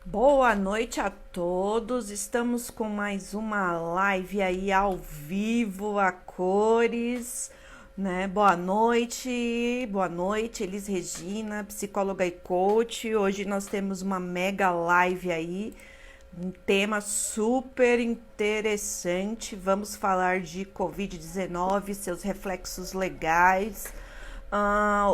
Boa noite a todos. Estamos com mais uma live aí ao vivo, a cores, né? Boa noite, Elis Regina, psicóloga e coach. Hoje nós temos uma mega live aí, um tema super interessante. Vamos falar de Covid-19, seus reflexos legais.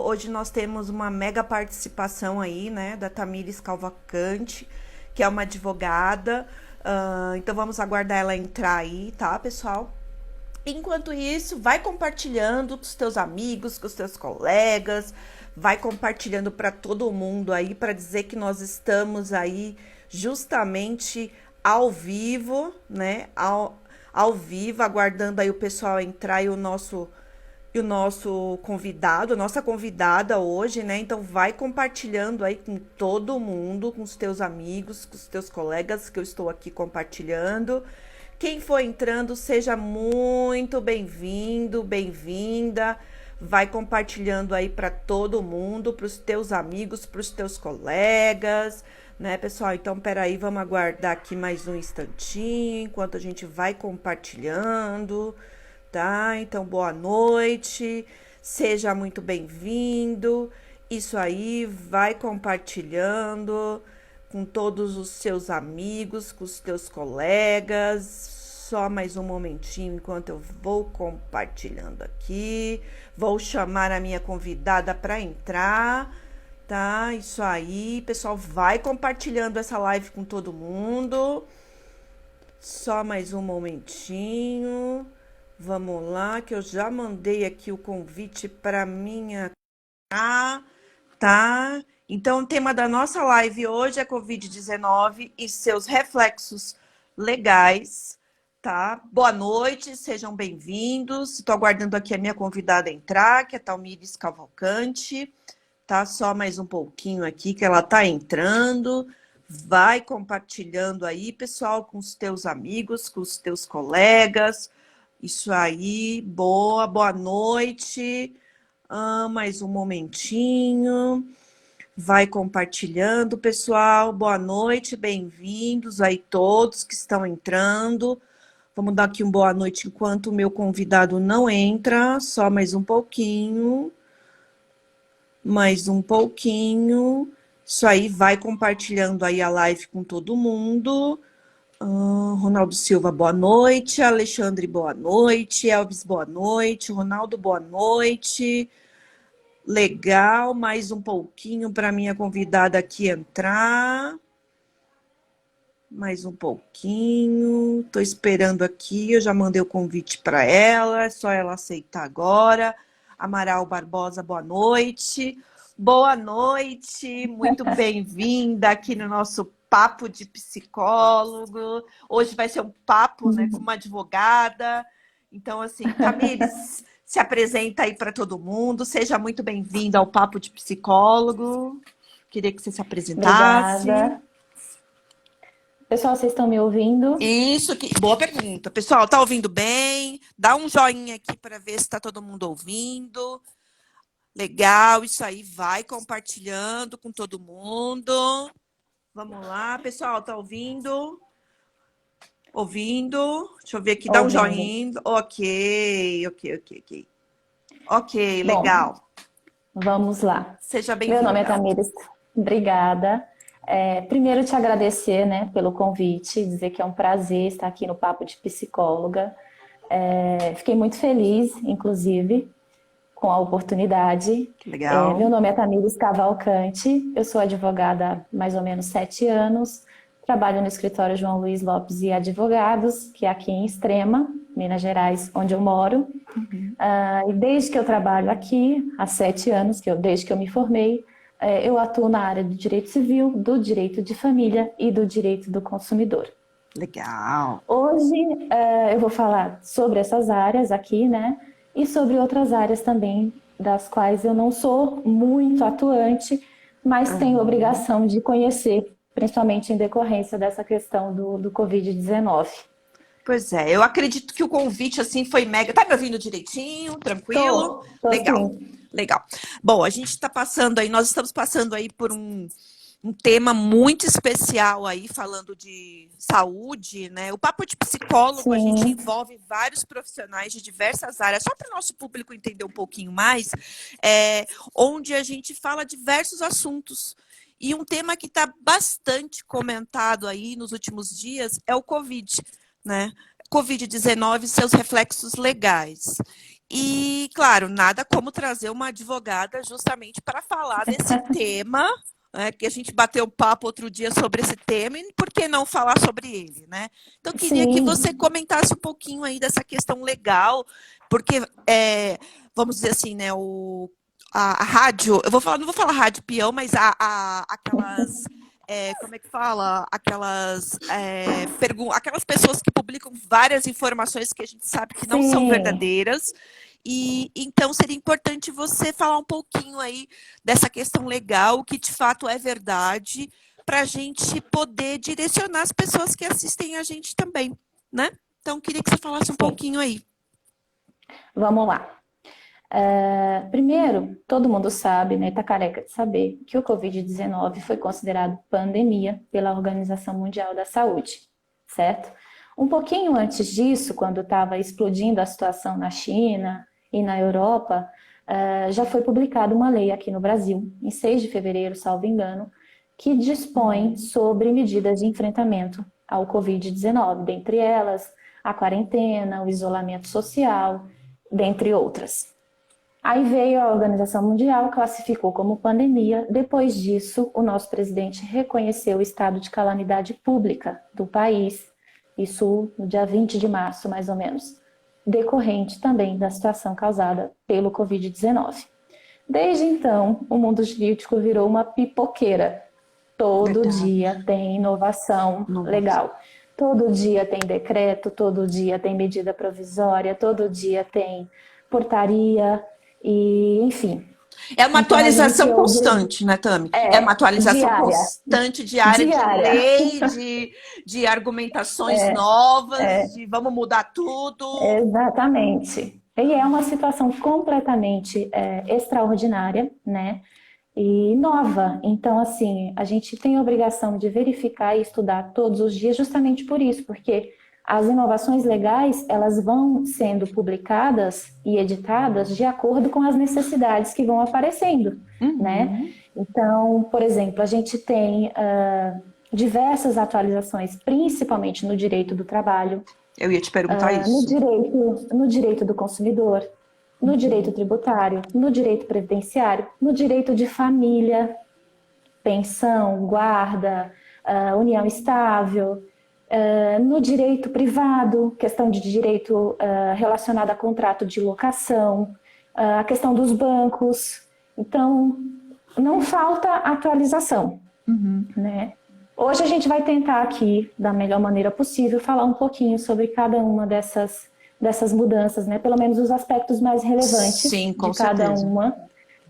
Hoje nós temos uma mega participação aí, né, da Tamires Cavalcante, que é uma advogada. Então vamos aguardar ela entrar aí, tá, pessoal? Enquanto isso, vai compartilhando com os teus amigos, com os teus colegas, vai compartilhando para todo mundo aí, para dizer que nós estamos aí justamente ao vivo, né? Ao vivo, aguardando aí o pessoal entrar e o nosso convidado, a nossa convidada hoje, né? Então vai compartilhando aí com todo mundo, com os teus amigos, com os teus colegas que eu estou aqui compartilhando. Quem for entrando, seja muito bem-vindo, bem-vinda. Vai compartilhando aí para todo mundo, para os teus amigos, para os teus colegas, né, pessoal? Então, peraí, vamos aguardar aqui mais um instantinho, enquanto a gente vai compartilhando, tá? Então, boa noite, seja muito bem-vindo. Isso aí, vai compartilhando com todos os seus amigos, com os teus colegas. Só mais um momentinho enquanto eu vou compartilhando aqui. Vou chamar a minha convidada para entrar, tá? Isso aí, pessoal, vai compartilhando essa live com todo mundo. Só mais um momentinho. Vamos lá, que eu já mandei aqui o convite para minha, tá? Então, o tema da nossa live hoje é Covid-19 e seus reflexos legais, tá? Boa noite, sejam bem-vindos. Estou aguardando aqui a minha convidada entrar, que é a Talmires Cavalcante, tá? Só mais um pouquinho aqui que ela tá entrando. Vai compartilhando aí, pessoal, com os teus amigos, com os teus colegas. Isso aí, boa noite. Mais um momentinho. Vai compartilhando, pessoal. Boa noite, bem-vindos aí todos que estão entrando. Vamos dar aqui uma boa noite enquanto o meu convidado não entra. Só mais um pouquinho. Mais um pouquinho. Isso aí, vai compartilhando aí a live com todo mundo. Ronaldo Silva, boa noite. Alexandre, boa noite. Elvis, boa noite. Ronaldo, boa noite. Legal, mais um pouquinho para minha convidada aqui entrar. Mais um pouquinho. Estou esperando aqui, eu já mandei o convite para ela, é só ela aceitar agora. Amaral Barbosa, boa noite. Boa noite, muito bem-vinda aqui no nosso papo de psicólogo. Hoje vai ser um papo, né, com uma advogada. Então, assim, Tamires, se apresenta aí para todo mundo. Seja muito bem-vinda ao papo de psicólogo. Queria que você se apresentasse. Obrigada. Pessoal, vocês estão me ouvindo? Isso, boa pergunta. Pessoal, tá ouvindo bem? Dá um joinha aqui para ver se está todo mundo ouvindo. Legal, isso aí, vai compartilhando com todo mundo. Vamos lá, pessoal, tá ouvindo? Ouvindo? Deixa eu ver aqui, dá um Ouvindo. joinha. Ok. Ok, Bom, legal. vamos lá. Seja Meu nome é bem-vinda. Tamires. Obrigada. Primeiro, te agradecer, né, pelo convite, dizer que é um prazer estar aqui no Papo de Psicóloga. Fiquei muito feliz, inclusive, com a oportunidade. Legal. Meu nome é Tamires Cavalcante, eu sou advogada há mais ou menos 7 anos, trabalho no escritório João Luiz Lopes e Advogados, que é aqui em Extrema, Minas Gerais, onde eu moro. E desde que eu trabalho aqui, há 7 anos, desde que eu me formei, eu atuo na área do direito civil, do direito de família e do direito do consumidor. Legal. Hoje eu vou falar sobre essas áreas aqui, né? E sobre outras áreas também, das quais eu não sou muito atuante, mas tenho obrigação de conhecer, principalmente em decorrência dessa questão do Covid-19. Pois é, eu acredito que o convite assim foi mega. Tá me ouvindo direitinho? Tranquilo? Tô Legal. sim. Legal. Bom, a gente está passando aí, nós estamos passando aí por um tema muito especial aí, falando de saúde, né? O Papo de Psicólogo, a gente Sim, envolve vários profissionais de diversas áreas, só para o nosso público entender um pouquinho mais, onde a gente fala diversos assuntos. E um tema que está bastante comentado aí nos últimos dias é o Covid, né? Covid-19 e seus reflexos legais. E, claro, nada como trazer uma advogada justamente para falar desse tema, né, que a gente bateu um papo outro dia sobre esse tema, e por que não falar sobre ele, né? Então, queria que você sim, comentasse um pouquinho aí dessa questão legal, porque, vamos dizer assim, né, a rádio, eu vou falar, não vou falar rádio peão, mas aquelas como é que fala? Aquelas pessoas que publicam várias informações que a gente sabe que não são sim. verdadeiras. E então seria importante você falar um pouquinho aí dessa questão legal, o que de fato é verdade, para a gente poder direcionar as pessoas que assistem a gente também, né? Então, queria que você falasse um Sim. pouquinho aí. Vamos lá. Primeiro, todo mundo sabe, né, tá careca de saber, que o Covid-19 foi considerado pandemia pela Organização Mundial da Saúde, certo? Um pouquinho antes disso, quando estava explodindo a situação na China e na Europa, já foi publicada uma lei aqui no Brasil, em 6 de fevereiro, salvo engano, que dispõe sobre medidas de enfrentamento ao Covid-19, dentre elas a quarentena, o isolamento social, dentre outras. Aí veio a Organização Mundial, classificou como pandemia. Depois disso, o nosso presidente reconheceu o estado de calamidade pública do país, isso no dia 20 de março, mais ou menos, decorrente também da situação causada pelo Covid-19. Desde então, o mundo jurídico virou uma pipoqueira. Todo Verdade. dia tem inovação Nossa. legal. Todo dia tem decreto, todo dia tem medida provisória, todo dia tem portaria e, enfim. É uma Então a gente atualização ouve constante, né, Tami? É uma atualização diária, constante, diária de diária, lei, de argumentações novas, de vamos mudar tudo. exatamente. E é uma situação completamente extraordinária, né? E nova. Então, assim, a gente tem a obrigação de verificar e estudar todos os dias justamente por isso, porque as inovações legais, elas vão sendo publicadas e editadas de acordo com as necessidades que vão aparecendo, né? Uhum. Então, por exemplo, a gente tem diversas atualizações, principalmente no direito do trabalho, Eu ia te perguntar isso. no direito do consumidor, no direito tributário, no direito previdenciário, no direito de família, pensão, guarda, união estável, no direito privado, questão de direito relacionada a contrato de locação, a questão dos bancos. Então, não falta atualização, né? Hoje a gente vai tentar aqui, da melhor maneira possível, falar um pouquinho sobre cada uma dessas mudanças, né? Pelo menos os aspectos mais relevantes Sim, de com cada certeza. uma,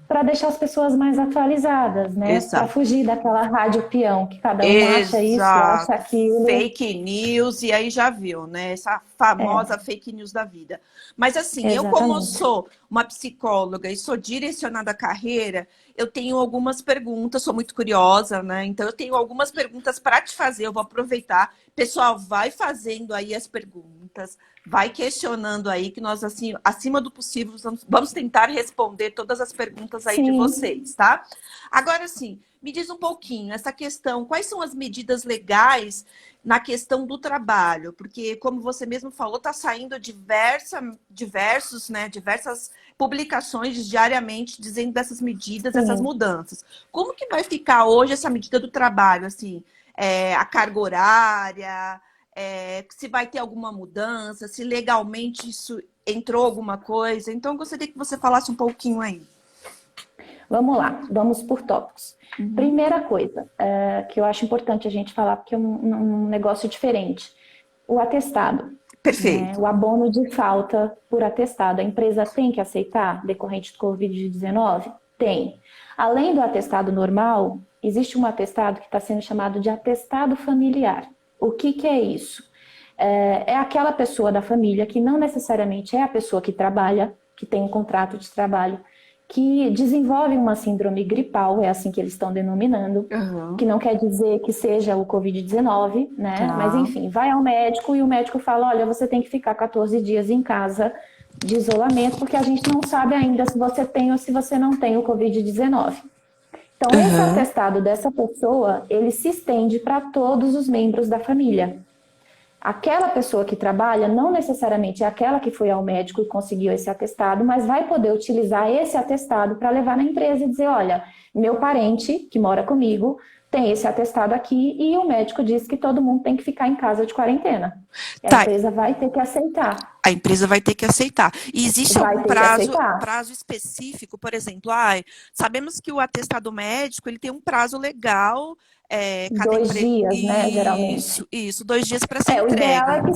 para deixar as pessoas mais atualizadas, né? Para Exato. fugir daquela rádio peão, que cada um acha isso, acha Exato. aquilo. Fake news, e aí já viu, né? Essa famosa fake news da vida. Mas assim, eu como Exatamente. sou uma psicóloga e sou direcionada à carreira, eu tenho algumas perguntas, sou muito curiosa, né? Então eu tenho algumas perguntas para te fazer, eu vou aproveitar. Pessoal, vai fazendo aí as perguntas, vai questionando aí, que nós, assim, acima do possível, vamos tentar responder todas as perguntas aí de Sim, vocês, tá? Agora, sim, me diz um pouquinho essa questão, quais são as medidas legais na questão do trabalho? Porque, como você mesmo falou, está saindo diversas publicações diariamente dizendo dessas medidas, dessas sim. mudanças. Como que vai ficar hoje essa medida do trabalho? Assim, a carga horária, se vai ter alguma mudança, se legalmente isso entrou alguma coisa. Então, eu gostaria que você falasse um pouquinho aí. Vamos lá, vamos por tópicos. Uhum. Primeira coisa que eu acho importante a gente falar, porque é um negócio diferente. O atestado, né? Perfeito. O abono de falta por atestado. A empresa tem que aceitar decorrente do Covid-19? Tem. Além do atestado normal, existe um atestado que está sendo chamado de atestado familiar. O que, que é isso? É aquela pessoa da família que não necessariamente é a pessoa que trabalha, que tem um contrato de trabalho, que desenvolvem uma síndrome gripal, é assim que eles estão denominando, Aham. que não quer dizer que seja o Covid-19, né? Mas Tá. enfim, vai ao médico e o médico fala, olha, você tem que ficar 14 dias em casa de isolamento, porque a gente não sabe ainda se você tem ou se você não tem o Covid-19. Então, esse Aham. atestado dessa pessoa, ele se estende para todos os membros da família. Aquela pessoa que trabalha não necessariamente é aquela que foi ao médico e conseguiu esse atestado, mas vai poder utilizar esse atestado para levar na empresa e dizer, olha, meu parente que mora comigo tem esse atestado aqui e o médico diz que todo mundo tem que ficar em casa de quarentena. E a Tá, empresa vai ter que aceitar. a empresa vai ter que aceitar. E existe algum Vai ter que aceitar. prazo específico? Por exemplo, sabemos que o atestado médico ele tem um prazo legal, cada 2 dias, né, geralmente. Isso, 2 dias para ser É, entregue.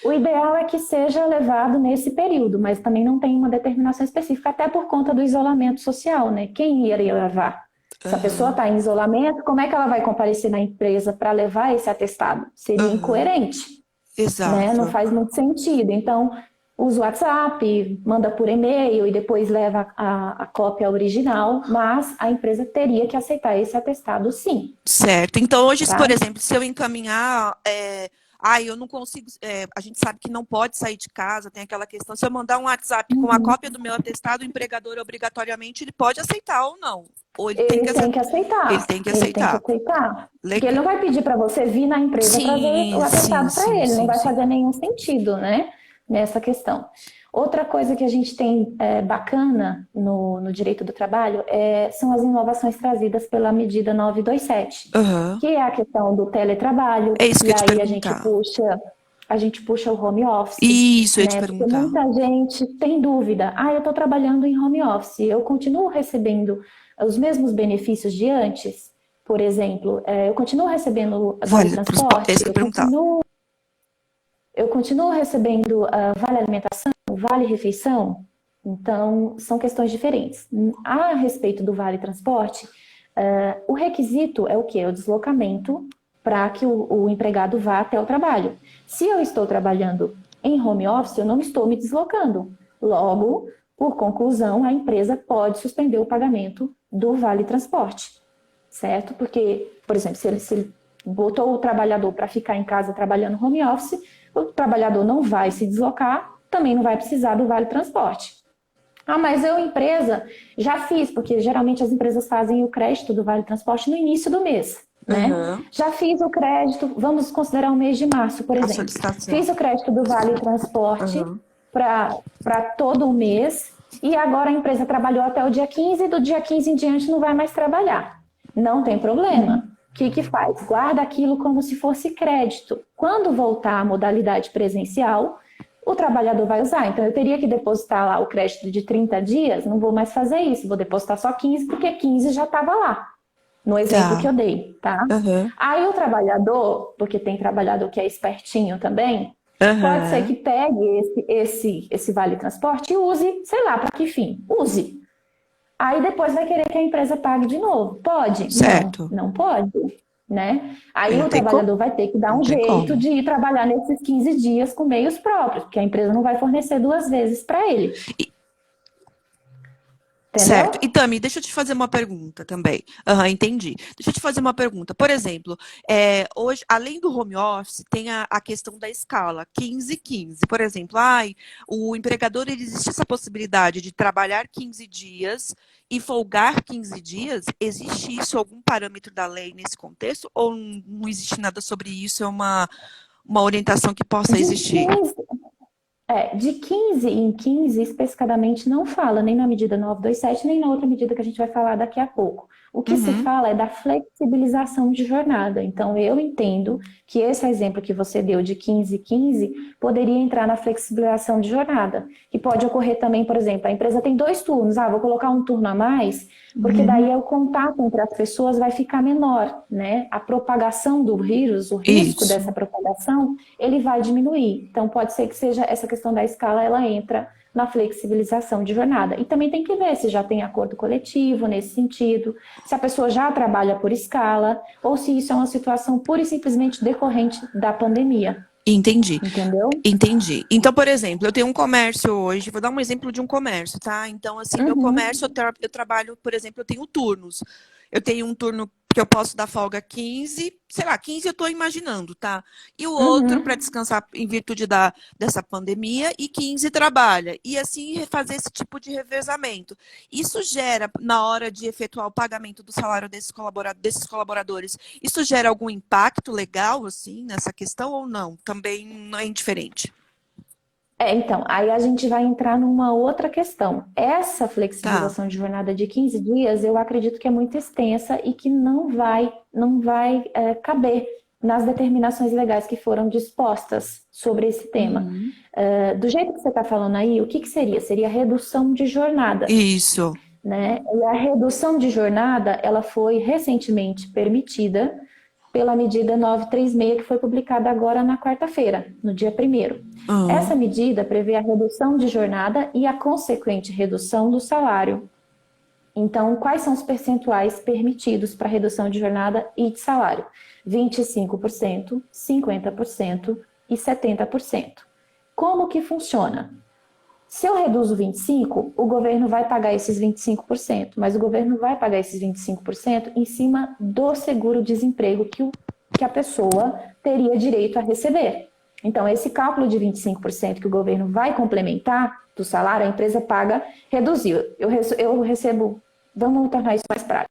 o ideal é que seja levado nesse período, mas também não tem uma determinação específica, até por conta do isolamento social, né? Quem iria levar? Se a pessoa Aham, está em isolamento, como é que ela vai comparecer na empresa para levar esse atestado? Seria aham, incoerente, né? Não exato. faz muito sentido. Então, usa o WhatsApp, manda por e-mail e depois leva a cópia original, mas a empresa teria que aceitar esse atestado, sim, Certo. Então, hoje, por tá? exemplo, se eu encaminhar, eu não consigo, a gente sabe que não pode sair de casa, tem aquela questão, se eu mandar um WhatsApp com a Uhum. cópia do meu atestado, o empregador, obrigatoriamente, ele pode aceitar ou não. Ou ele tem Ele que tem aceitar. que Ele aceitar. tem que Ele tem que aceitar. aceitar. Porque ele Legal. não vai pedir para você vir na empresa trazer o Sim, sim, atestado para sim, ele. Não sim, vai sim. fazer nenhum sentido, né? Nessa questão. Outra coisa que a gente tem bacana no direito do trabalho são as inovações trazidas pela medida 927, Aham. que é a questão do teletrabalho, É isso que e eu ia te aí perguntar. a gente puxa o home office, Isso, eu ia te né? Porque perguntar. muita gente tem dúvida. Eu estou trabalhando em home office, eu continuo recebendo os mesmos benefícios de antes? Por exemplo, eu continuo recebendo vale Vale, é isso transporte, que eu ia perguntar. eu continuo recebendo vale alimentação, vale refeição. Então, são questões diferentes. A respeito do vale transporte, o requisito é o quê? É o deslocamento para que o empregado vá até o trabalho. Se eu estou trabalhando em home office, eu não estou me deslocando. Logo, por conclusão, a empresa pode suspender o pagamento do vale transporte, certo? Porque, por exemplo, se ele botou o trabalhador para ficar em casa trabalhando home office, o trabalhador não vai se deslocar, também não vai precisar do vale transporte. Mas eu, empresa, já fiz, porque geralmente as empresas fazem o crédito do Vale Transporte no início do mês, né? Aham. Já fiz o crédito, vamos considerar o mês de março, por A exemplo. solicitação. Fiz o crédito do Vale Transporte Aham. para todo o mês e agora a empresa trabalhou até o dia 15 e do dia 15 em diante não vai mais trabalhar. Não tem problema. O que faz? Guarda aquilo como se fosse crédito. Quando voltar à modalidade presencial, o trabalhador vai usar. Então, eu teria que depositar lá o crédito de 30 dias, não vou mais fazer isso, vou depositar só 15, porque 15 já estava lá, no exemplo que Tá. eu dei, tá? Aham. Aí o trabalhador, porque tem trabalhador que é espertinho também, pode ser que Aham. pegue esse vale transporte e use, sei lá, para que fim? Use. Aí depois vai querer que a empresa pague de novo. Pode? Não, Certo. não pode, né? Aí Aí não o tem como. trabalhador vai ter que dar Não um tem jeito como. de ir trabalhar nesses 15 dias com meios próprios, porque a empresa não vai fornecer 2 vezes para ele, Certo. E entendeu? Tami, deixa eu te fazer uma pergunta também. Aham, entendi. Deixa eu te fazer uma pergunta. Por exemplo, hoje, além do home office, tem a questão da escala 15-15. Por exemplo, o empregador, ele existe essa possibilidade de trabalhar 15 dias e folgar 15 dias? Existe isso, algum parâmetro da lei nesse contexto? Ou não existe nada sobre isso? É uma orientação que possa De existir? 15, de 15 em 15, especificadamente, não fala nem na medida 927, nem na outra medida que a gente vai falar daqui a pouco. O que se Uhum. fala é da flexibilização de jornada. Então, eu entendo que esse exemplo que você deu de 15-15 poderia entrar na flexibilização de jornada, que pode ocorrer também, por exemplo, a empresa tem 2 turnos, vou colocar um turno a mais, porque daí Uhum. o contato entre as pessoas vai ficar menor, né? A propagação do vírus, o risco Isso. dessa propagação, ele vai diminuir. Então, pode ser que seja essa questão da escala, ela entra na flexibilização de jornada. E também tem que ver se já tem acordo coletivo nesse sentido, se a pessoa já trabalha por escala, ou se isso é uma situação pura e simplesmente decorrente da pandemia. Entendi. entendeu? Entendi. Então, por exemplo, eu tenho um comércio hoje, vou dar um exemplo de um comércio, tá? Então, assim, meu Uhum, comércio, eu trabalho, por exemplo, eu tenho turnos. Eu tenho um turno que eu posso dar folga 15, sei lá, 15 eu estou imaginando, tá? E o outro para uhum. descansar em virtude dessa pandemia e 15 trabalha. E assim fazer esse tipo de revezamento. Isso gera, na hora de efetuar o pagamento do salário desses colaboradores, isso gera algum impacto legal, assim, nessa questão ou não? Também não é indiferente. Então, aí a gente vai entrar numa outra questão. Essa Tá. flexibilização de jornada de 15 dias, eu acredito que é muito extensa e que não vai caber nas determinações legais que foram dispostas sobre esse tema. Uhum. Do jeito que você está falando aí, o que seria? Seria redução de jornada, Isso. né? E a redução de jornada, ela foi recentemente permitida pela medida 936, que foi publicada agora na quarta-feira, no dia 1º. Essa Uhum. medida prevê a redução de jornada e a consequente redução do salário. Então, quais são os percentuais permitidos para redução de jornada e de salário? 25%, 50% e 70%. Como que funciona? Se eu reduzo 25%, o governo vai pagar esses 25%, mas o governo vai pagar esses 25% em cima do seguro-desemprego que a pessoa teria direito a receber. Então, esse cálculo de 25% que o governo vai complementar do salário, a empresa paga, reduziu. Eu recebo, vamos tornar isso mais prático,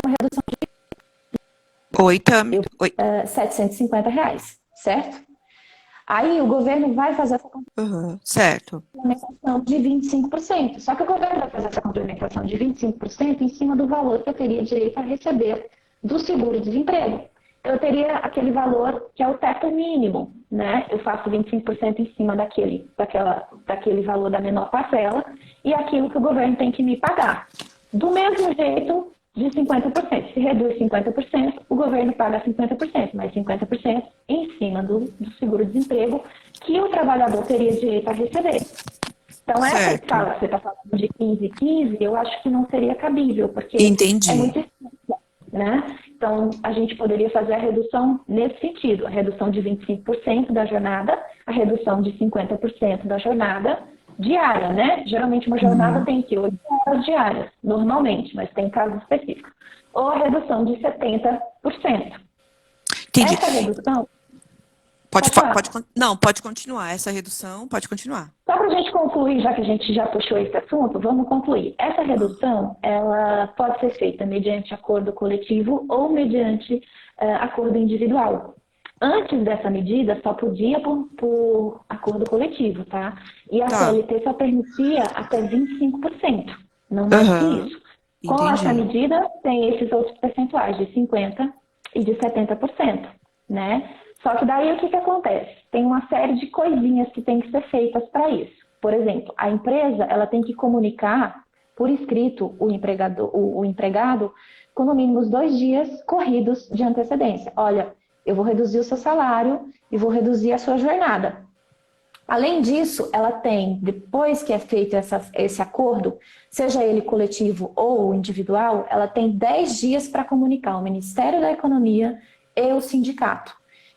uma redução Oi, Tami. Oi. de R$ 750, certo? Aí o governo vai fazer essa Uhum. Certo. complementação de 25%. Só que o governo vai fazer essa complementação de 25% em cima do valor que eu teria direito a receber do seguro-desemprego. Eu teria aquele valor que é o teto mínimo, né? Eu faço 25% em cima daquele valor da menor parcela e aquilo que o governo tem que me pagar. Do mesmo jeito de 50%. Se reduz 50%, o governo paga 50%, mais 50% em cima do seguro-desemprego que o trabalhador teria direito a receber. Então, essa Certo. escala que você está falando de 15 e 15, eu acho que não seria cabível, porque é Entendi. muito extensa, né? Então, a gente poderia fazer a redução nesse sentido, a redução de 25% da jornada, a redução de 50% da jornada diária, né? Geralmente uma jornada Uhum. tem que 8 horas diárias, normalmente, mas tem casos específicos. Ou a redução de 70%. Entendi. Essa redução, Pode, pode falar. não, pode continuar. Essa redução, pode continuar. Só para a gente concluir, já que a gente já puxou esse assunto, vamos concluir. Essa Ah, redução, ela pode ser feita mediante acordo coletivo ou mediante acordo individual. Antes dessa medida, só podia por acordo coletivo, tá? E a tá. CLT só permitia até 25%, não mais que Aham. isso. Com essa Entendi. medida, tem esses outros percentuais de 50% e de 70%, né? Só que daí o que acontece? Tem uma série de coisinhas que tem que ser feitas para isso. Por exemplo, a empresa ela tem que comunicar por escrito o empregado com no mínimo 2 dias corridos de antecedência. Olha, eu vou reduzir o seu salário e vou reduzir a sua jornada. Além disso, ela tem, depois que é feito esse acordo, seja ele coletivo ou individual, ela tem 10 dias para comunicar ao Ministério da Economia e o sindicato.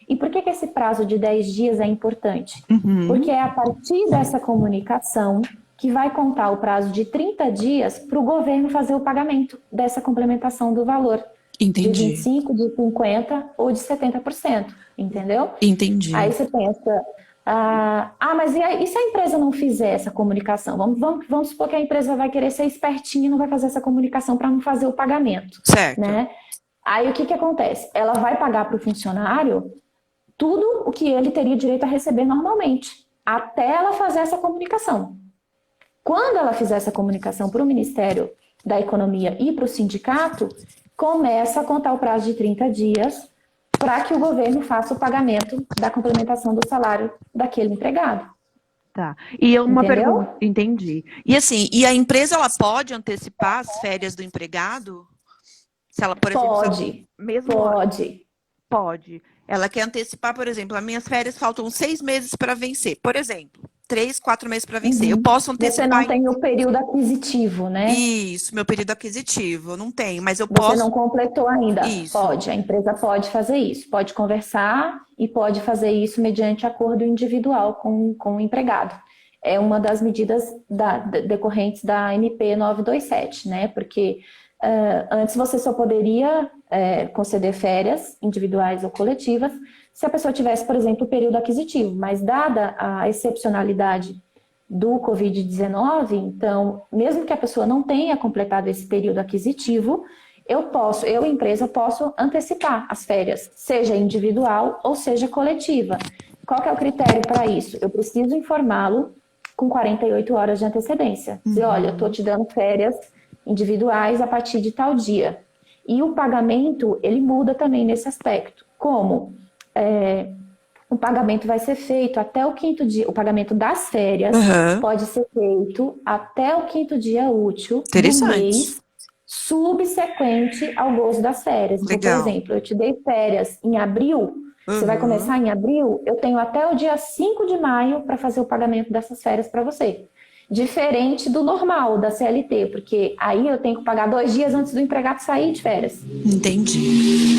E por que esse prazo de 10 dias é importante? Porque Uhum. é a partir dessa comunicação que vai contar o prazo de 30 dias para o governo fazer o pagamento dessa complementação do valor de Entendi. 25%, de 50% ou de 70%, entendeu? Aí Entendi. você pensa, mas e se a empresa não fizer essa comunicação? Vamos supor que a empresa vai querer ser espertinha e não vai fazer essa comunicação para não fazer o pagamento, Certo. né? Aí o que acontece? Ela vai pagar para o funcionário tudo o que ele teria direito a receber normalmente, até ela fazer essa comunicação. Quando ela fizer essa comunicação para o Ministério da Economia e para o sindicato, começa a contar o prazo de 30 dias para que o governo faça o pagamento da complementação do salário daquele empregado. Tá. E eu uma pergunta, Entendeu? entendi. E assim, e a empresa ela pode antecipar as férias do empregado? Se ela, por exemplo, se ela, Pode, mesmo pode. pode, ela quer antecipar, por exemplo, as minhas férias faltam 6 meses para vencer, por exemplo. 3, 4 meses para vencer. Eu Uhum. posso Você antecipar não tem o período aquisitivo, né? isso, meu período aquisitivo. Eu não tenho, mas eu Você não posso. completou ainda. Isso. Pode, a empresa pode fazer isso. Pode conversar e pode fazer isso mediante acordo individual com o empregado. É uma das medidas decorrentes da MP 927, né? Porque antes você só poderia conceder férias individuais ou coletivas se a pessoa tivesse, por exemplo, o período aquisitivo. Mas dada a excepcionalidade do Covid-19, então, mesmo que a pessoa não tenha completado esse período aquisitivo, eu, empresa, posso antecipar as férias, seja individual ou seja coletiva. Qual que é o critério para isso? Eu preciso informá-lo com 48 horas de antecedência. Dizer, olha, eu estou te dando férias individuais a partir de tal dia. E o pagamento, ele muda também nesse aspecto. Como? O pagamento vai ser feito até o quinto dia. O pagamento das férias Aham. pode ser feito até o quinto dia útil do Interessante. mês subsequente ao gozo das férias. Então, por Legal. exemplo, eu te dei férias em abril, você vai Uhum. começar em abril, eu tenho até o dia 5 de maio para fazer o pagamento dessas férias para você. Diferente do normal, da CLT, porque aí eu tenho que pagar 2 dias antes do empregado sair de férias. Entendi.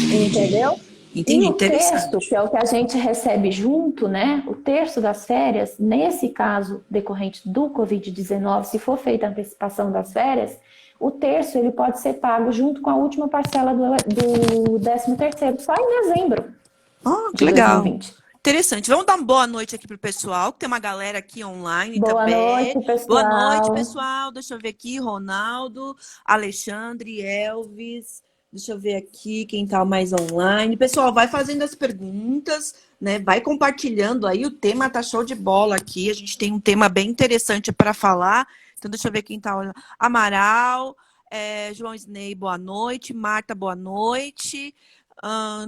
Entendi. Entendeu? E Entendi. o terço, que Interessante. é o que a gente recebe junto, né? O terço das férias, nesse caso decorrente do Covid-19, se for feita a antecipação das férias, o terço ele pode ser pago junto com a última parcela do 13º, só em dezembro Ah, que de legal. 2020. Interessante. Vamos dar uma boa noite aqui pro pessoal, que tem uma galera aqui online Boa também. noite, Boa noite, pessoal. pessoal. Deixa eu ver aqui, Ronaldo, Alexandre, Elvis. Deixa eu ver aqui quem tá mais online. Pessoal, vai fazendo as perguntas, né? Vai compartilhando aí. O tema tá show de bola aqui. A gente tem um tema bem interessante para falar. Então, deixa eu ver quem tá olhando. Amaral, João Snei, boa noite. Marta, boa noite.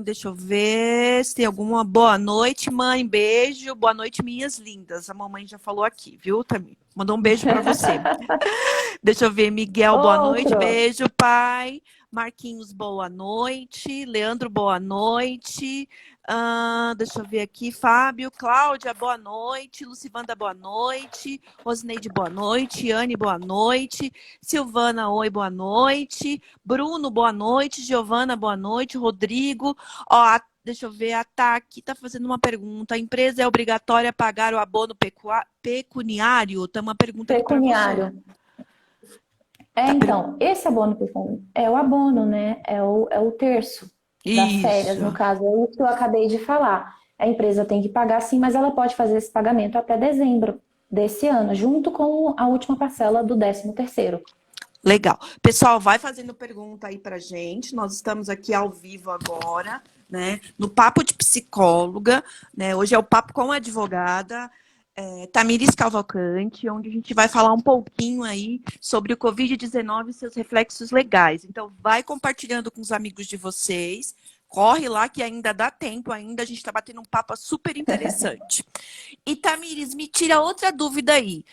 Deixa eu ver se tem alguma. Boa noite, mãe. Beijo. Boa noite, minhas lindas. A mamãe já falou aqui, viu, Tamir? Mandou um beijo para você. Deixa eu ver, Miguel, boa noite. Outro. Beijo, pai. Marquinhos, boa noite. Leandro, boa noite. Deixa eu ver aqui. Fábio, Cláudia, boa noite. Lucivanda, boa noite. Rosineide, boa noite. Anne, boa noite. Silvana, oi, boa noite. Bruno, boa noite. Giovana, boa noite. Rodrigo, ó, deixa eu ver, a Taki está fazendo uma pergunta. A empresa é obrigatória a pagar o abono pecuniário? Tem uma pergunta aqui para você. Pecuniário. Tá, Então, esse abono pecuniário é o abono, né? É o terço das férias, no isso. caso, é isso que eu acabei de falar. A empresa tem que pagar sim, mas ela pode fazer esse pagamento até dezembro desse ano, junto com a última parcela do 13º. Legal. Pessoal, vai fazendo pergunta aí pra gente. Nós estamos aqui ao vivo agora, né? No Papo de Psicóloga, né? Hoje é o papo com a advogada Tamires Cavalcante, onde a gente vai falar um pouquinho aí sobre o Covid-19 e seus reflexos legais. Então, vai compartilhando com os amigos de vocês. Corre lá que ainda dá tempo, ainda a gente está batendo um papo super interessante. E Tamires, me tira outra dúvida aí.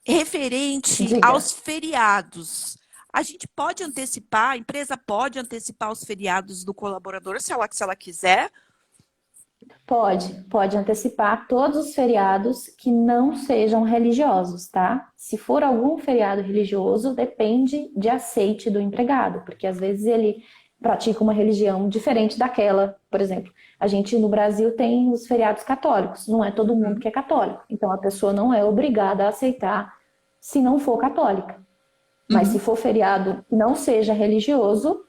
Referente Diga. aos feriados, a gente pode antecipar, a empresa pode antecipar os feriados do colaborador se ela quiser? Pode antecipar todos os feriados que não sejam religiosos, tá? Se for algum feriado religioso, depende de aceite do empregado, porque às vezes ele pratica uma religião diferente daquela. Por exemplo, a gente no Brasil tem os feriados católicos, não é todo mundo que é católico, então a pessoa não é obrigada a aceitar se não for católica. Mas se Uhum. for feriado que não seja religioso,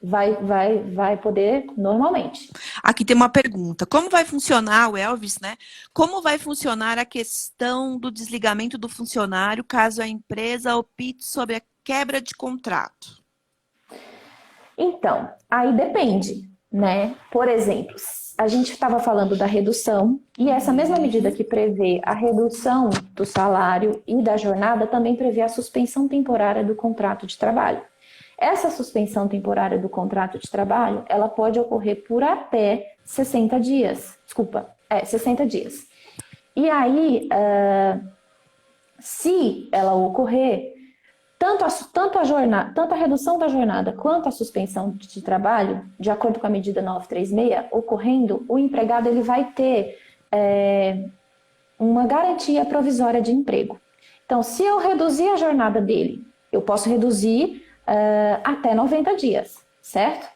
vai poder normalmente. Aqui tem uma pergunta. Como vai funcionar, o Elvis, né? Como vai funcionar a questão do desligamento do funcionário caso a empresa opte sobre a quebra de contrato? Então, aí depende, né? Por exemplo, a gente estava falando da redução, e essa mesma medida que prevê a redução do salário e da jornada também prevê a suspensão temporária do contrato de trabalho. Essa suspensão temporária do contrato de trabalho, ela pode ocorrer por até 60 dias. Desculpa, 60 dias. E aí, se ela ocorrer, tanto a redução da jornada quanto a suspensão de trabalho, de acordo com a medida 936, ocorrendo, o empregado ele vai ter uma garantia provisória de emprego. Então, se eu reduzir a jornada dele, eu posso reduzir até 90 dias, certo?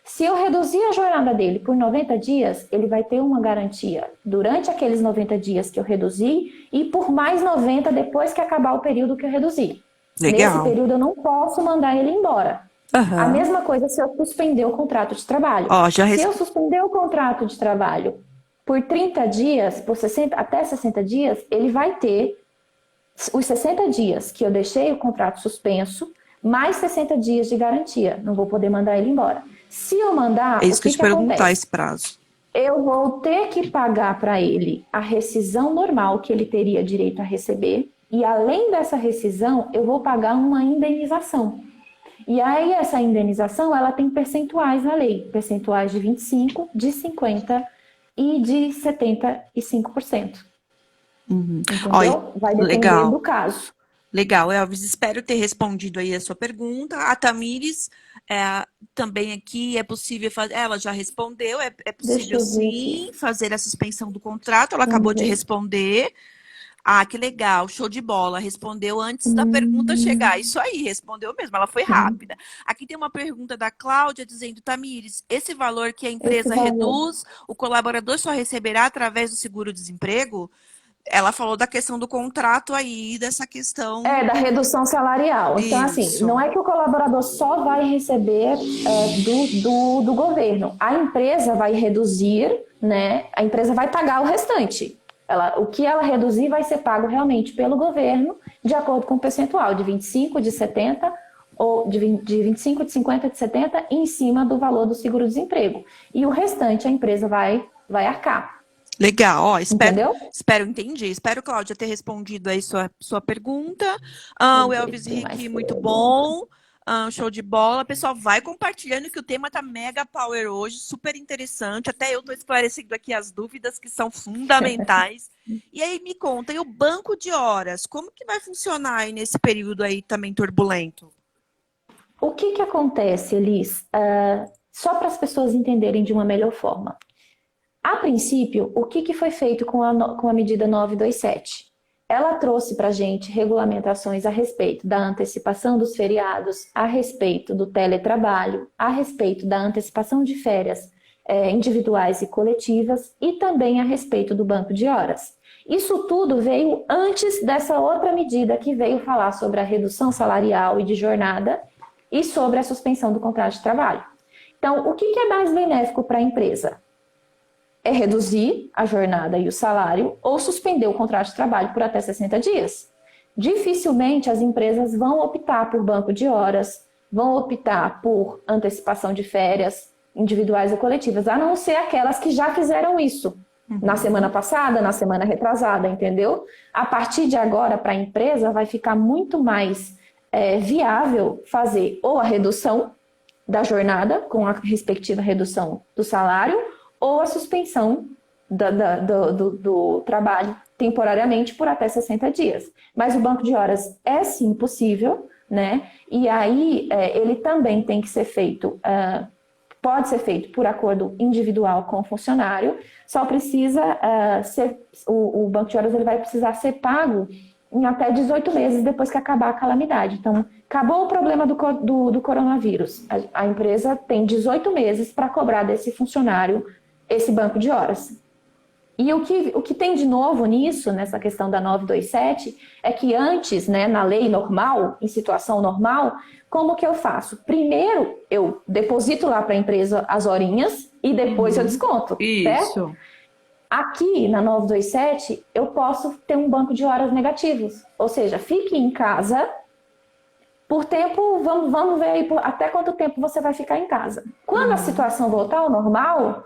Se eu reduzir a jornada dele por 90 dias, ele vai ter uma garantia durante aqueles 90 dias que eu reduzi e por mais 90 depois que acabar o período que eu reduzi. Nesse Legal. período eu não posso mandar ele embora. A Aham. mesma coisa se eu suspender o contrato de trabalho. Ó, já Se eu respondi. suspender o contrato de trabalho por 30 dias, por 60, até 60 dias, ele vai ter os 60 dias que eu deixei o contrato suspenso, mais 60 dias de garantia. Não vou poder mandar ele embora. Se eu É mandar, o isso que eu que te que perguntar, acontece? esse prazo. Eu vou ter que pagar para ele a rescisão normal que ele teria direito a receber, e além dessa rescisão, eu vou pagar uma indenização. E aí essa indenização, ela tem percentuais na lei, percentuais de 25, de 50 e de 75%. Ó, Entendeu? Vai depender legal. do caso. Legal, Elvis. Espero ter respondido aí a sua pergunta. A Tamires, também aqui é possível fazer. Ela já respondeu, é Deixa possível eu ver aqui. sim fazer a suspensão do contrato. Ela acabou Vamos de ver. responder. Ah, que legal, show de bola. Respondeu antes da pergunta chegar. Isso aí, respondeu mesmo. Ela foi rápida. Aqui tem uma pergunta da Cláudia dizendo: Tamires, esse valor que a Esse empresa valor. reduz, o colaborador só receberá através do seguro-desemprego? Ela falou da questão do contrato aí, dessa questão. É, da redução salarial. Então, assim, não Isso. é que o colaborador só vai receber do governo. A empresa vai reduzir, né? A empresa vai pagar o restante. O que ela reduzir vai ser pago realmente pelo governo, de acordo com o percentual, de 25, de 70, ou de 25, de 50, de 70, em cima do valor do seguro-desemprego. E o restante a empresa vai arcar. Legal, ó, Entendeu? entendi. Espero, Cláudia, ter respondido aí sua pergunta. Deixa O eu ver Elvis se tem mais Rick, muito perguntas. bom. Show de bola. Pessoal, vai compartilhando que o tema tá mega power hoje, super interessante. Até eu tô esclarecendo aqui as dúvidas que são fundamentais. E aí, me conta, e o banco de horas, como que vai funcionar aí nesse período aí também turbulento? O que que acontece, Elis? Só para as pessoas entenderem de uma melhor forma. A princípio, o que que foi feito com a medida 927? Ela trouxe para a gente regulamentações a respeito da antecipação dos feriados, a respeito do teletrabalho, a respeito da antecipação de férias individuais e coletivas e também a respeito do banco de horas. Isso tudo veio antes dessa outra medida que veio falar sobre a redução salarial e de jornada e sobre a suspensão do contrato de trabalho. Então, o que é mais benéfico para a empresa? É reduzir a jornada e o salário ou suspender o contrato de trabalho por até 60 dias. Dificilmente as empresas vão optar por banco de horas, vão optar por antecipação de férias individuais ou coletivas, a não ser aquelas que já fizeram isso na semana passada, na semana retrasada, entendeu? A partir de agora, para a empresa, vai ficar muito mais viável fazer ou a redução da jornada, com a respectiva redução do salário, ou a suspensão do trabalho temporariamente por até 60 dias. Mas o banco de horas é sim possível, né? E aí ele também tem que ser feito, pode ser feito por acordo individual com o funcionário, só precisa o banco de horas ele vai precisar ser pago em até 18 meses depois que acabar a calamidade. Então, acabou o problema do coronavírus. A empresa tem 18 meses para cobrar desse funcionário esse banco de horas. E o que tem de novo nisso, nessa questão da 927, é que antes, né, na lei normal, em situação normal, como que eu faço? Primeiro, eu deposito lá para a empresa as horinhas e depois eu desconto, certo? Isso. Aqui na 927, eu posso ter um banco de horas negativos. Ou seja, fique em casa por tempo, vamos ver aí até quanto tempo você vai ficar em casa. Quando a situação voltar ao normal,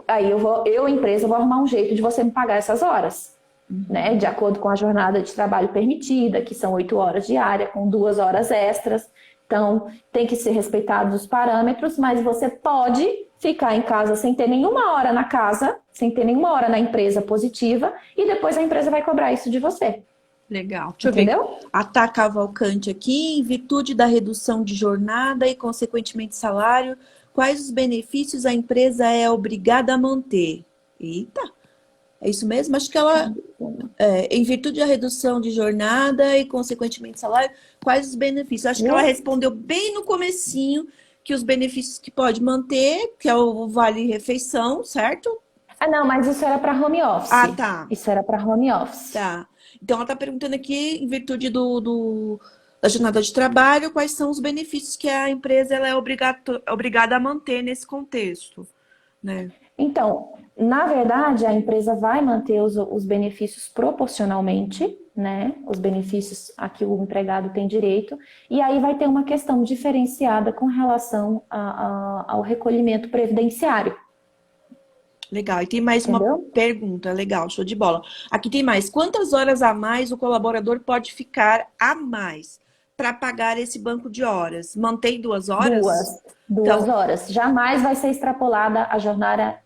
aí eu, empresa, vou arrumar um jeito de você me pagar essas horas. Né? De acordo com a jornada de trabalho permitida, que são 8 horas diárias, com 2 horas extras. Então, tem que ser respeitados os parâmetros, mas você pode ficar em casa sem ter nenhuma hora na casa, sem ter nenhuma hora na empresa positiva, e depois a empresa vai cobrar isso de você. Legal. Deixa eu ver. Entendeu? A Tá Cavalcante aqui, em virtude da redução de jornada e, consequentemente, salário, quais os benefícios a empresa é obrigada a manter? Eita! É isso mesmo? Acho que ela, em virtude da redução de jornada e, consequentemente, salário, quais os benefícios? Acho que ela Viu? respondeu bem no comecinho que os benefícios que pode manter, que é o vale-refeição, certo? Ah, não, mas isso era para home Ah, office. tá. Isso era para home office. Tá. Então, ela está perguntando aqui, em virtude da jornada de trabalho, quais são os benefícios que a empresa ela é obrigada a manter nesse contexto, né? Então, na verdade, a empresa vai manter os benefícios proporcionalmente, né? Os benefícios a que o empregado tem direito, e aí vai ter uma questão diferenciada com relação ao recolhimento previdenciário, Legal. E tem mais uma entendeu? pergunta, legal, show de bola. Aqui tem mais. Quantas horas a mais o colaborador pode ficar a mais para pagar esse banco de horas? Mantém 2 horas? Duas, duas Então, horas. Jamais vai ser extrapolada a jornada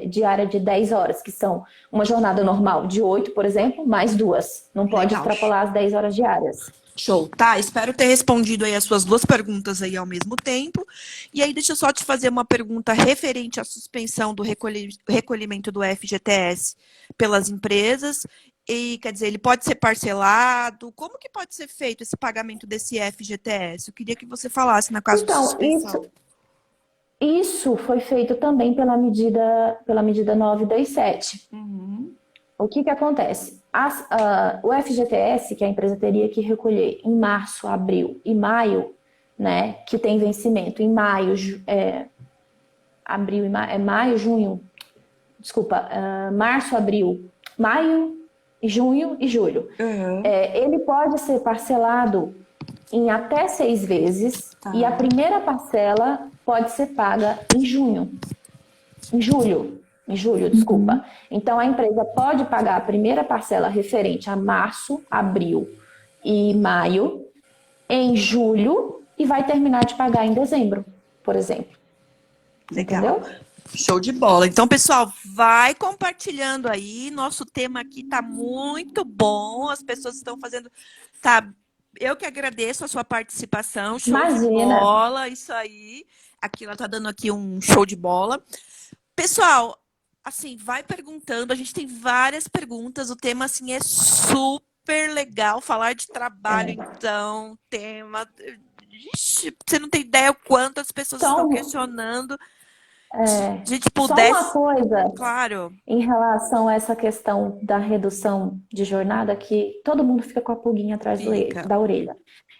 diária de 10 horas, que são uma jornada normal de 8, por exemplo, mais duas. Não pode legal. extrapolar as 10 horas diárias. Show. Tá, espero ter respondido aí as suas duas perguntas aí ao mesmo tempo. E aí, deixa eu só te fazer uma pergunta referente à suspensão do recolhimento do FGTS pelas empresas. E, quer dizer, ele pode ser parcelado? Como que pode ser feito esse pagamento desse FGTS? Eu queria que você falasse na caso de Então, suspensão. isso foi feito também pela medida 927. Uhum. O que acontece? O FGTS, que a empresa teria que recolher em março, abril e maio, né, que tem vencimento em maio, abril e maio, junho, desculpa, março, abril, maio, junho e julho. Uhum. Ele pode ser parcelado em até 6 vezes Tá. e a primeira parcela pode ser paga em julho, desculpa. Então, a empresa pode pagar a primeira parcela referente a março, abril e maio em julho e vai terminar de pagar em dezembro, por exemplo. Legal. Entendeu? Show de bola. Então, pessoal, vai compartilhando aí. Nosso tema aqui tá muito bom. As pessoas estão fazendo. Tá. Eu que agradeço a sua participação. Show de Imagina. bola. Isso aí. Aqui ela tá dando aqui um show de bola. Pessoal, assim, vai perguntando. A gente tem várias perguntas. O tema, assim, é super legal. Falar de trabalho, então, tema. Ixi, você não tem ideia o quanto as pessoas estão Então, questionando. Se a gente só uma pudesse, coisa claro, em relação a essa questão da redução de jornada, que todo mundo fica com a pulguinha atrás fica. da orelha.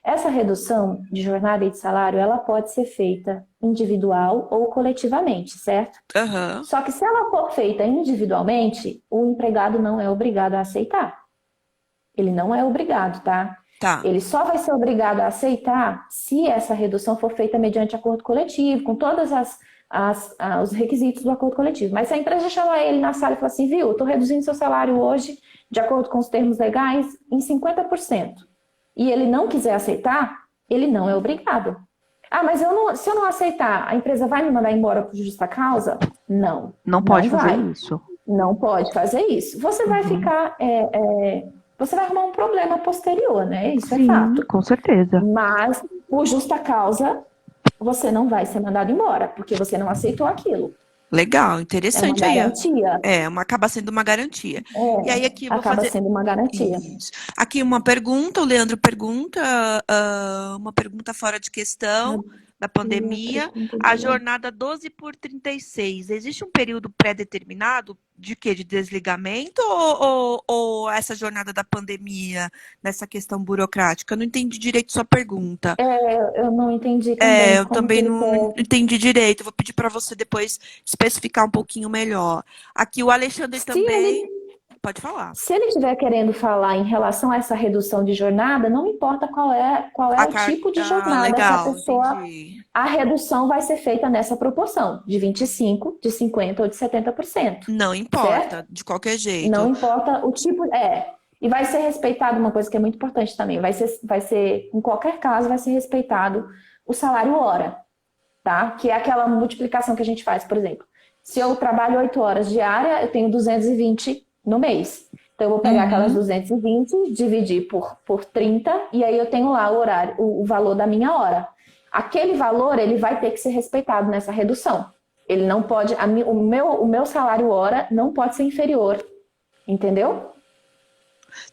Essa redução de jornada e de salário, ela pode ser feita individual ou coletivamente, certo? Aham. Só que se ela for feita individualmente, o empregado não é obrigado a aceitar. Ele não é obrigado, tá? Tá. Ele só vai ser obrigado a aceitar se essa redução for feita mediante acordo coletivo, com todos os requisitos do acordo coletivo. Mas se a empresa chamar ele na sala e falar assim, viu, estou reduzindo seu salário hoje, de acordo com os termos legais, em 50%, e ele não quiser aceitar, ele não é obrigado. Ah, mas se eu não aceitar, a empresa vai me mandar embora por justa causa? Não, Não não pode fazer vai. isso. Não pode fazer isso. Você vai ficar, você vai arrumar um problema posterior, né? Isso é fato. Com certeza. Mas, por justa causa, você não vai ser mandado embora, porque você não aceitou aquilo. Legal, É uma interessante aí. garantia. Acaba sendo uma garantia. E aí aqui eu vou Acaba fazer sendo uma garantia. isso. Aqui uma pergunta, o Leandro pergunta, uma pergunta fora de questão da pandemia. A jornada 12 por 36, existe um período pré-determinado de quê? De desligamento ou essa jornada da pandemia nessa questão burocrática? Eu não entendi direito sua pergunta. Eu não entendi também Eu como que também ele não quer. entendi direito. Vou pedir para você depois especificar um pouquinho melhor. Aqui o Alexandre Se também. ele Pode falar. Se ele estiver querendo falar em relação a essa redução de jornada, não importa qual é o tipo de jornada que a Legal, pessoa. entendi. A redução vai ser feita nessa proporção, de 25%, de 50% ou de 70%. Não Certo? importa, de qualquer jeito. Não importa o tipo. E vai ser respeitado uma coisa que é muito importante também. Em qualquer caso, vai ser respeitado o salário hora, tá? Que é aquela multiplicação que a gente faz, por exemplo. Se eu trabalho 8 horas diária, eu tenho 220 no mês. Então, eu vou pegar aquelas 220, dividir por 30, e aí eu tenho lá o horário, o valor da minha hora. Aquele valor, ele vai ter que ser respeitado nessa redução. Ele não pode, o meu salário hora não pode ser inferior Entendeu?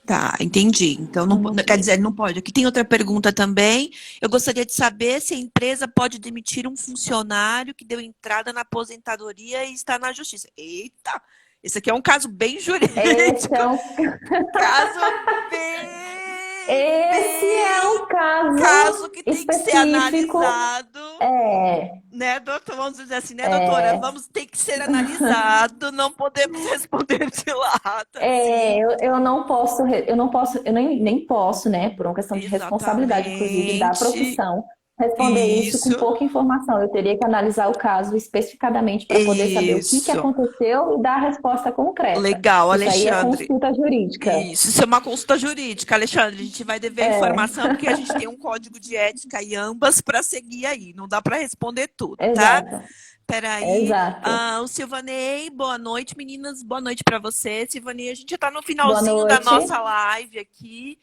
Tá, entendi. Então, Um quer motivo. dizer, não pode. Aqui tem outra pergunta também. Eu gostaria de saber se a empresa pode demitir um funcionário que deu entrada na aposentadoria e está na justiça. Eita! Esse aqui é um caso bem Esse jurídico. é um, Caso bem, esse é bem. um caso Caso que tem que ser específico. analisado, É, né, doutor? Vamos dizer assim, né, doutora? é, Vamos ter que ser analisado, não podemos responder de lado, assim. eu não posso, eu nem posso, né, por uma questão de responsabilidade, inclusive, da Exatamente. profissão, responder isso com Isso, pouca informação. Eu teria que analisar o caso especificadamente para poder saber o que isso. aconteceu e dar a resposta concreta. Legal, Isso aí é Alexandre. consulta jurídica. Isso é uma consulta jurídica, Alexandre. A gente vai dever a É, informação porque a gente tem um código de ética e ambas para seguir aí. Não dá para responder tudo, tá? exato, Peraí. exato. O Silvanei, boa noite, meninas. Boa noite para você, Silvanei. A gente já está no Boa finalzinho da noite. nossa live aqui.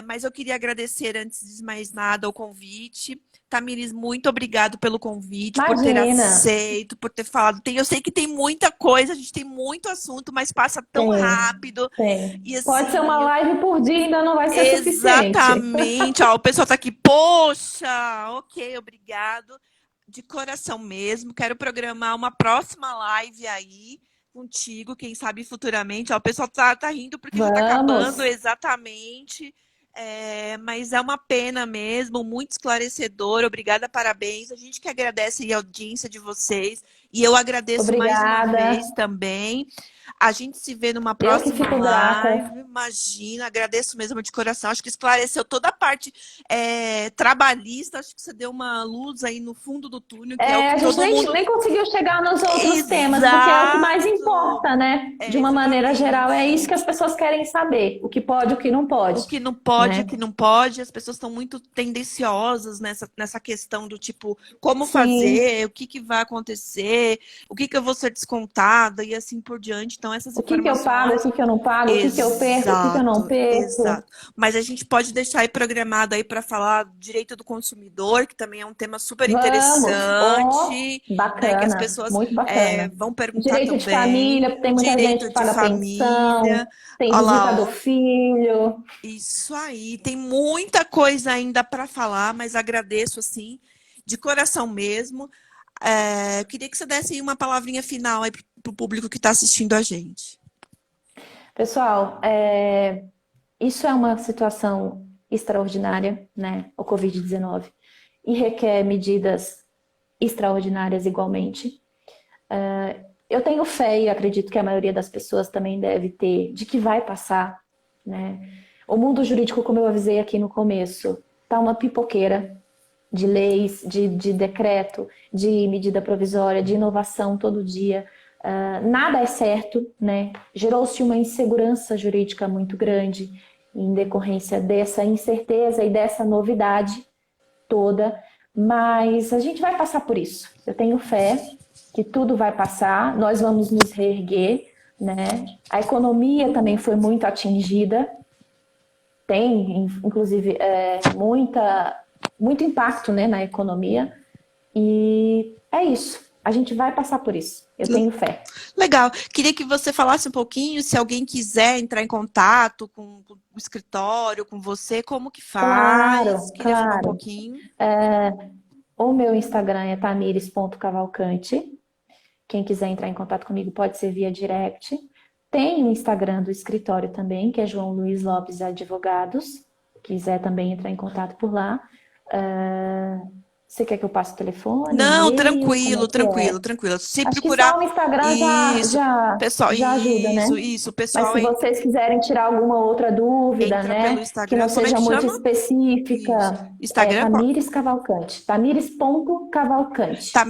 Mas eu queria agradecer, antes de mais nada, o convite. Tamires, muito obrigado pelo convite, por ter Imagina, aceito, por ter falado. Eu sei que tem muita coisa, a gente tem muito assunto, mas passa tão tem, rápido. tem. E Pode ser uma assim, live por dia, ainda não vai ser suficiente. exatamente. Ó, o pessoal tá aqui, poxa, ok, obrigado. De coração mesmo. Quero programar uma próxima live aí contigo, quem sabe futuramente. Ó, o pessoal tá rindo porque já tá acabando, Vamos. exatamente. Mas é uma pena mesmo, muito esclarecedor. Obrigada, parabéns. A gente que agradece aí a audiência de vocês. E eu agradeço mais uma Obrigada. vez também. A gente se vê numa Eu que próxima fico grata. live. Imagina, agradeço mesmo de coração. Acho que esclareceu toda a parte trabalhista. Acho que você deu uma luz aí no fundo do túnel, que é o É, que a gente todo mundo. nem conseguiu chegar nos outros temas, porque é o que mais Exato! importa, né? De uma maneira geral, é isso Exatamente. que as pessoas querem saber. O que pode, o que não O pode, que não pode, o né? que não pode, as pessoas estão muito tendenciosas nessa questão do tipo, como Sim. fazer, o que que vai acontecer, o que que eu vou ser descontada e assim por diante. Então, essas O que eu pago, o informações. que eu não pago, o que eu perco, o que eu não Exato, perco. exato. Mas a gente pode deixar aí programado aí para falar do direito do consumidor, que também é um tema super Vamos. Oh, interessante, né? Que as bacana, pessoas muito bacana. vão perguntar Direito de também. família, tem muita gente Direito que de paga família. pensão, tem Olha lá, visita do ó. filho. Isso aí, tem muita coisa ainda para falar, mas agradeço assim, de coração mesmo. Eu queria que você desse aí uma palavrinha final aí para o público que está assistindo a gente. Pessoal, isso é uma situação extraordinária, né? O Covid-19, e requer medidas extraordinárias igualmente. Eu tenho fé e acredito que a maioria das pessoas também deve ter de que vai passar, né? O mundo jurídico, como eu avisei aqui no começo, tá uma pipoqueira de leis, de decreto, de medida provisória, de inovação todo dia. Nada é certo, né? Gerou-se uma insegurança jurídica muito grande em decorrência dessa incerteza e dessa novidade toda, mas a gente vai passar por isso. Eu tenho fé que tudo vai passar, nós vamos nos reerguer, né? A economia também foi muito atingida, tem, inclusive, muito impacto, né, na economia, e é isso. A gente vai passar por isso. Eu tenho fé. Legal. Queria que você falasse um pouquinho, se alguém quiser entrar em contato com o escritório, com você, como que faz? Claro, Queria falar um claro. pouquinho. O meu Instagram é tamires.cavalcante. Quem quiser entrar em contato comigo pode ser via direct. Tem o Instagram do escritório também, que é João Luiz Lopes Advogados. Quiser também entrar em contato por lá. Você quer que eu passe o telefone, Não, e-mail? Como é tranquilo, que tranquilo, é? tranquilo. Se Acho que procurar só o Instagram isso, pessoal, já ajuda, né? isso, Mas pessoal se vocês quiserem tirar alguma outra dúvida, entra pelo né, que não Instagram. Como é seja que muito chama? Isso. específica, é Instagram? Tamires Cavalcante. Tamires.cavalcante. Tá,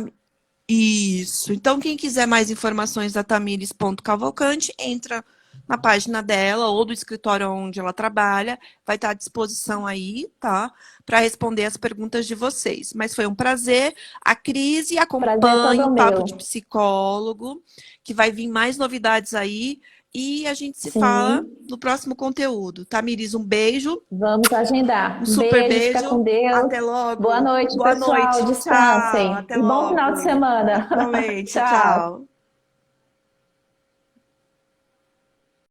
isso. Então, quem quiser mais informações da Tamires.cavalcante, entra na página dela ou do escritório onde ela trabalha. Vai estar à disposição aí, tá? Para responder as perguntas de vocês. Mas foi um prazer. A Crise Prazer é acompanha o todo Papo de meu. Psicólogo, que vai vir mais novidades aí. E a gente se fala Sim, no próximo conteúdo. Tamires, um beijo, vamos um agendar. Um super beijo, fica com beijo. Deus. Até Boa logo. noite, Boa pessoal. noite. Tchau. Descansem. Até E bom final de logo. semana. Igualmente. Tchau. Tchau.